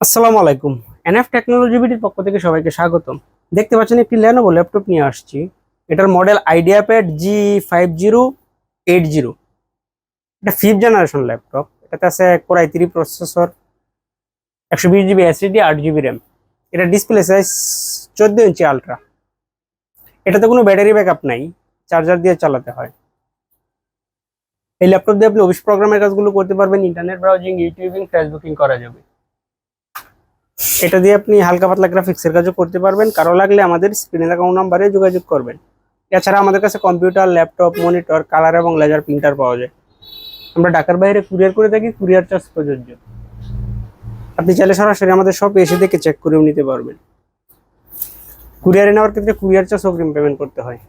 আসসালামু আলাইকুম। NF technology বিডির পক্ষ থেকে সবাইকে স্বাগতম। দেখতে পাচ্ছেন একটি লেনোভো ল্যাপটপ নিয়ে আসছি। এটার মডেল আইডিয়াপ্যাড G5080। এটা 5th জেনারেশন ল্যাপটপ। এটাতে আছে core i3 processor, 120 GB SSD, 8 GB RAM. এটা ডিসপ্লে সাইজ 14 ইঞ্চি আলট্রা। এটাতে কোনো ব্যাটারি ব্যাকআপ নাই, চার্জার দিয়ে চালাতে হয়। এই ল্যাপটপ দিয়ে আপনি অফিস প্রোগ্রামের কাজগুলো করতে পারবেন, ইন্টারনেট ব্রাউজিং, ইউটিউবিং, ফেসবুকিং করা যাবে। এটা দিয়ে আপনি হালকা পাতলা গ্রাফিক্সের কাজও করতে পারবেন। কারো লাগলে আমাদের স্ক্রিনে থাকা নাম্বারে যোগাযোগ করবেন। এছাড়া আমাদের কাছে কম্পিউটার, ল্যাপটপ, মনিটর, কালার এবং লেজার প্রিন্টার পাওয়া যায়। আমরা ঢাকার বাইরে কুরিয়ার করে থাকি, কুরিয়ার চার্জ প্রযোজ্য। আপনি চাইলে সরাসরি আমাদের শপে এসে দেখে চেক করেও নিতে পারবেন। কুরিয়ারে নেওয়ার ক্ষেত্রে কুরিয়ার চার্জ অগ্রিম পেমেন্ট করতে হয়।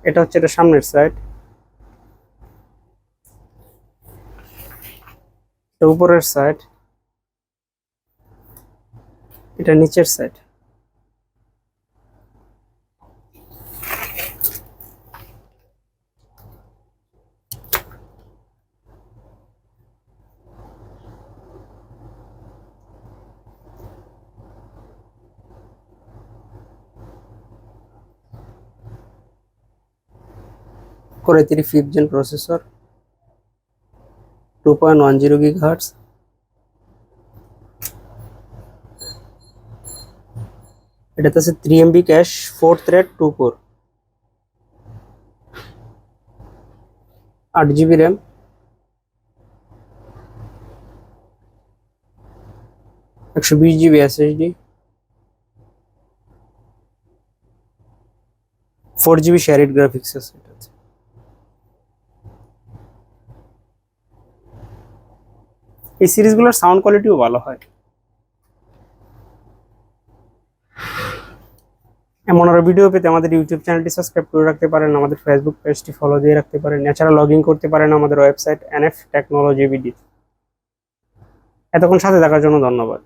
এটা হচ্ছে এটা সামনের সাইড, এটা উপরের সাইড, এটা নিচের side. Core i3 5th gen processor, 2.10 GHz। এটাতে আছে 3 MB cache, 4 thread, 2 core, 8 GB RAM, 120 GB SSD, 4 GB shared graphics আছে এটাতে। এই সিরিজগুলোর সাউন্ড কোয়ালিটিও ভালো হয়। এমন আরো ভিডিও পেতে আমাদের ইউটিউব চ্যানেলটি সাবস্ক্রাইব করে রাখতে পারেন, আমাদের ফেসবুক পেজটি ফলো দিয়ে রাখতে পারেন। এছাড়া লগ ইন করতে পারেন আমাদের ওয়েবসাইট NF টেকনোলজি বিডি। এতক্ষণ সাথে থাকার জন্য ধন্যবাদ।